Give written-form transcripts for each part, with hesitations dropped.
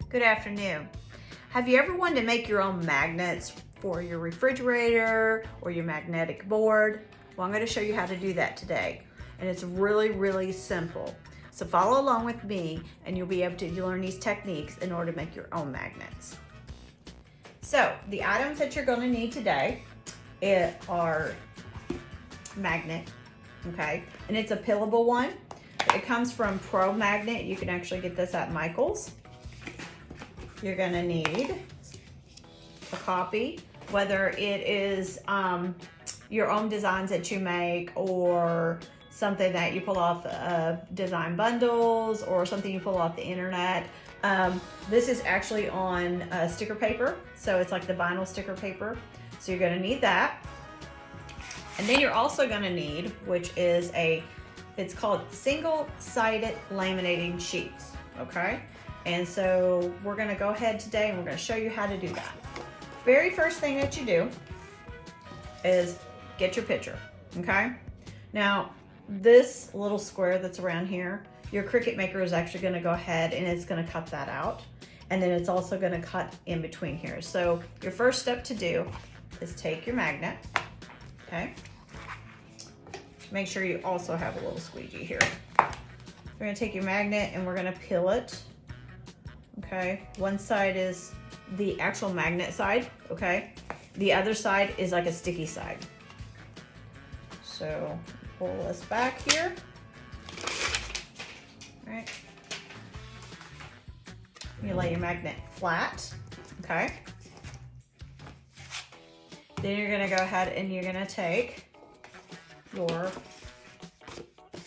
Good afternoon. Have you ever wanted to make your own magnets for your refrigerator or your magnetic board? Well, I'm going to show you how to do that today. And it's really simple. So follow along with me and you'll be able to learn these techniques in order to make your own magnets. So the items that you're going to need today are magnet, okay? And it's a pillable one. It comes from Pro Magnet. You can actually get this at Michael's. You're gonna need a copy, whether it is your own designs that you make or something that you pull off design bundles or something you pull off the internet. This is actually on sticker paper, so it's like the vinyl sticker paper. So you're gonna need that. And then you're also gonna need, which is it's called single-sided laminating sheets, okay? And so we're gonna go ahead today and we're gonna show you how to do that. Very first thing that you do is get your picture, okay? Now, this little square that's around here, your Cricut maker is actually gonna go ahead and it's gonna cut that out. And then it's also gonna cut in between here. So your first step to do is take your magnet, okay? Make sure you also have a little squeegee here. We're gonna take your magnet and we're gonna peel it. Okay, one side is the actual magnet side, okay? The other side is like a sticky side. So pull this back here, all right? You lay your magnet flat, okay? Then you're gonna go ahead and you're gonna take your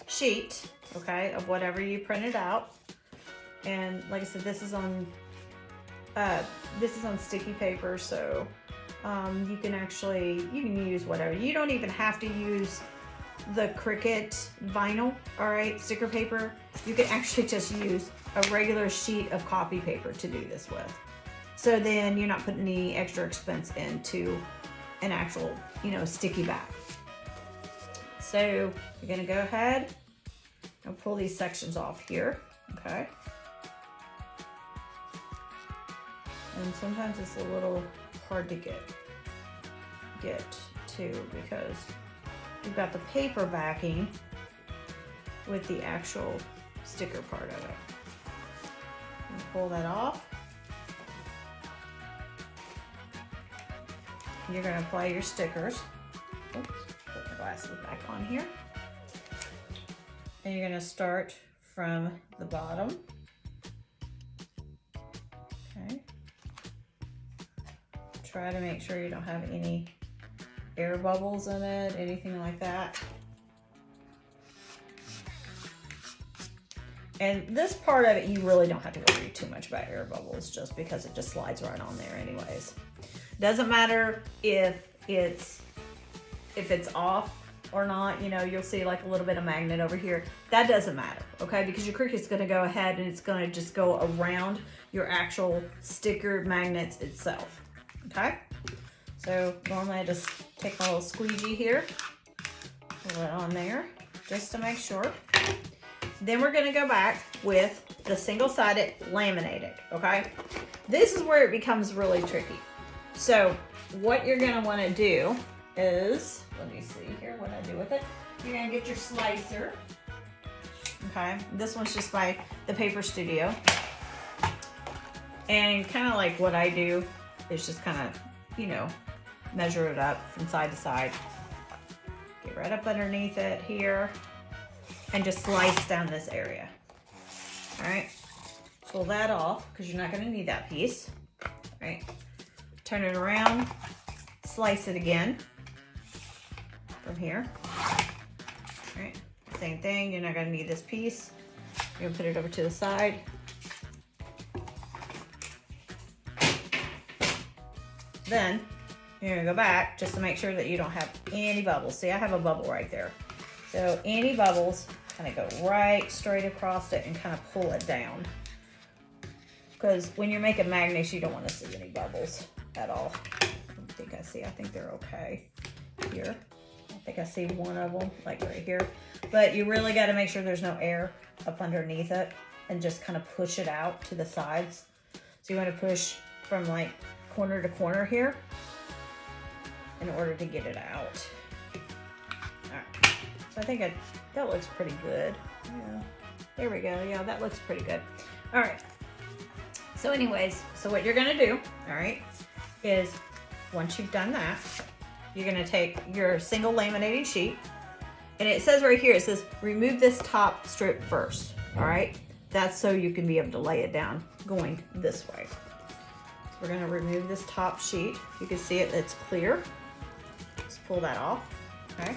sheet, okay, of whatever you printed out. And like I said, this is on sticky paper, so you can use whatever. You don't even have to use the Cricut vinyl, all right, sticker paper. You can actually just use a regular sheet of copy paper to do this with. So then you're not putting any extra expense into an actual, sticky back. So you're gonna go ahead and pull these sections off here, okay? And sometimes it's a little hard to get to because you've got the paper backing with the actual sticker part of it. And pull that off. You're going to apply your stickers. Oops, put my glasses back on here. And you're going to start from the bottom. Okay. Try to make sure you don't have any air bubbles in it, anything like that. And this part of it, you really don't have to worry too much about air bubbles just because it just slides right on there anyways. Doesn't matter if it's off or not, you'll see like a little bit of magnet over here. That doesn't matter, okay? Because your Cricut's gonna go ahead and it's gonna just go around your actual sticker magnets itself. Okay, so normally I just take my little squeegee here, pull it on there, just to make sure. Then we're gonna go back with the single-sided laminated, okay? This is where it becomes really tricky. So what you're gonna wanna do is, let me see here what I do with it. You're gonna get your slicer, okay? This one's just by the Paper Studio. And kind of like what I do, is just kind of, measure it up from side to side. Get right up underneath it here and just slice down this area. All right, pull that off because you're not going to need that piece. All right, turn it around, slice it again from here. All right, same thing, you're not going to need this piece. You're going to put it over to the side. Then you're gonna go back just to make sure that you don't have any bubbles. See, I have a bubble right there. So any bubbles, kind of go right straight across it and kind of pull it down. Because when you're making magnets, you don't want to see any bubbles at all. I think they're okay here. I think I see one of them, like right here. But you really got to make sure there's no air up underneath it and just kind of push it out to the sides. So you want to push from like corner to corner here in order to get it out. All right, so I think that looks pretty good. Yeah, there we go. Yeah, that looks pretty good. All right, so anyways, so what you're gonna do, all right, is once you've done that, you're gonna take your single laminating sheet, and it says right here, it says remove this top strip first, all right? That's so you can be able to lay it down going this way. So we're gonna remove this top sheet. You can see it, it's clear. Just pull that off, okay?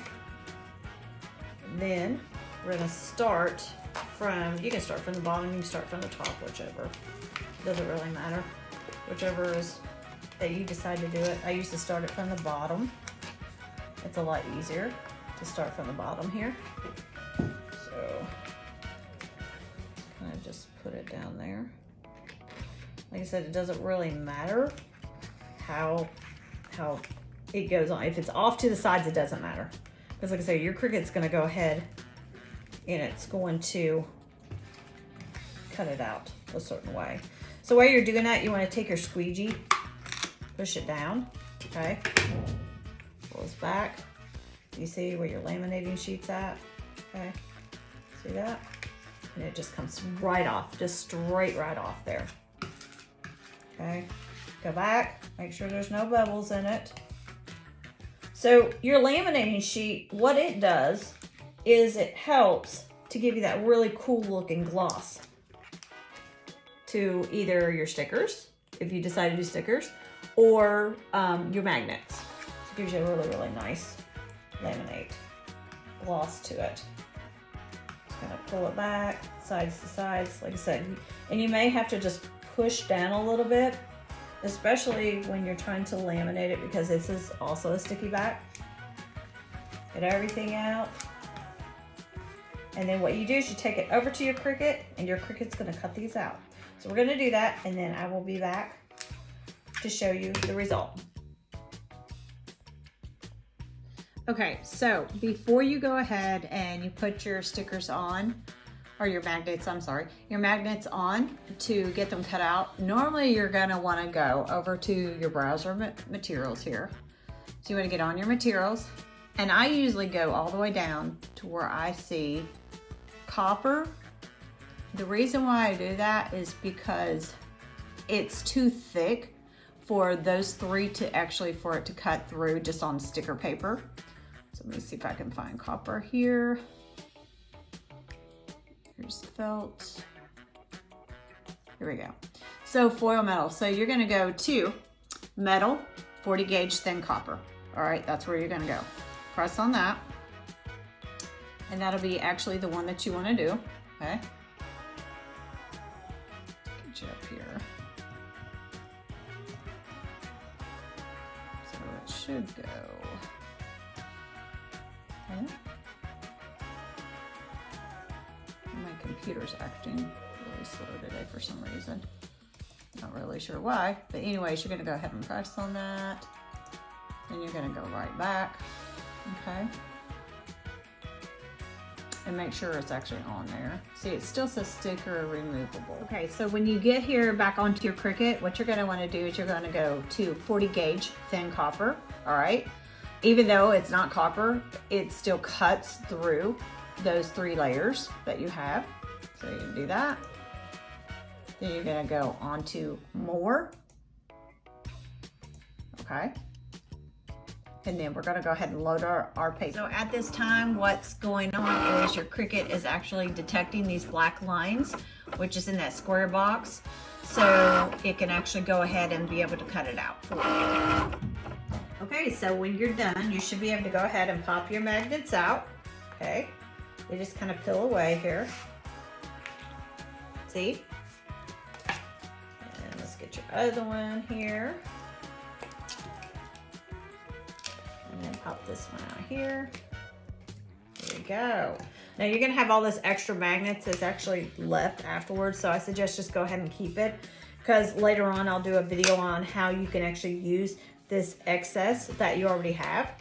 And then we're gonna start from, you can start from the bottom, you can start from the top, whichever. Doesn't really matter. Whichever is that you decide to do it. I used to start it from the bottom. It's a lot easier to start from the bottom here. So kind of just put it down there. Like I said, it doesn't really matter how it goes on. If it's off to the sides, it doesn't matter. Because like I say, your Cricut's gonna go ahead and it's going to cut it out a certain way. So while you're doing that, you want to take your squeegee, push it down, okay? Pull this back. You see where your laminating sheet's at, okay? See that? And it just comes right off, just straight right off there. Okay, go back, make sure there's no bubbles in it. So your laminating sheet, what it does is it helps to give you that really cool looking gloss to either your stickers, if you decide to do stickers, or your magnets. So it gives you a really, really nice laminate gloss to it. Just gonna pull it back, sides to sides, like I said. And you may have to just push down a little bit, especially when you're trying to laminate it, because this is also a sticky back. Get everything out. And then what you do is you take it over to your Cricut, and your Cricut's gonna cut these out. So we're gonna do that, and then I will be back to show you the result. Okay, so before you go ahead and you put your stickers on, or your magnets, I'm sorry, your magnets on to get them cut out, normally you're gonna wanna go over to your browser materials here. So you wanna get on your materials, and I usually go all the way down to where I see copper. The reason why I do that is because it's too thick for those three to actually, for it to cut through just on sticker paper. So let me see if I can find copper here. Here's felt. Here we go. So foil metal. So you're gonna go to metal, 40 gauge thin copper. All right, that's where you're gonna go. Press on that. And that'll be actually the one that you wanna do, okay? Get you up here. So it should go. Okay. My computer's acting really slow today for some reason. Not really sure why, but anyways, you're gonna go ahead and press on that. Then you're gonna go right back, okay? And make sure it's actually on there. See, it still says sticker removable. Okay, so when you get here back onto your Cricut, what you're gonna wanna do is you're gonna go to 40 gauge thin copper, all right? Even though it's not copper, it still cuts through those three layers that you have. So you can do that. Then you're gonna go on to more, okay? And then we're gonna go ahead and load our paper. So at this time, what's going on is your Cricut is actually detecting these black lines, which is in that square box. So it can actually go ahead and be able to cut it out for you. Okay, so when you're done, you should be able to go ahead and pop your magnets out, okay? They just kind of peel away here. See? And let's get your other one here. And then pop this one out here. There we go. Now you're gonna have all this extra magnets that's actually left afterwards, so I suggest just go ahead and keep it, because later on I'll do a video on how you can actually use this excess that you already have.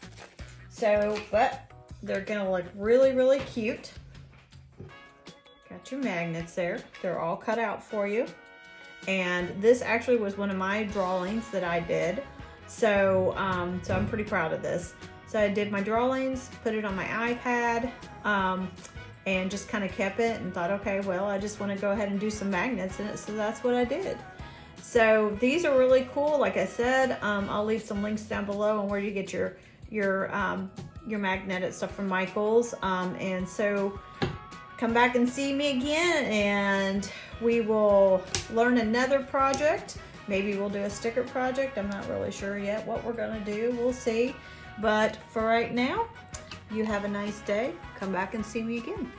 So, but they're gonna look really, really cute. Got your magnets there. They're all cut out for you. And this actually was one of my drawings that I did. So, so I'm pretty proud of this. So I did my drawings, put it on my iPad, and just kind of kept it and thought, okay, well, I just want to go ahead and do some magnets in it. So that's what I did. So these are really cool. Like I said, I'll leave some links down below on where you get your magnetic stuff from Michael's. And so come back and see me again, and we will learn another project. Maybe we'll do a sticker project. I'm not really sure yet what we're gonna do. We'll see. But for right now, you have a nice day. Come back and see me again.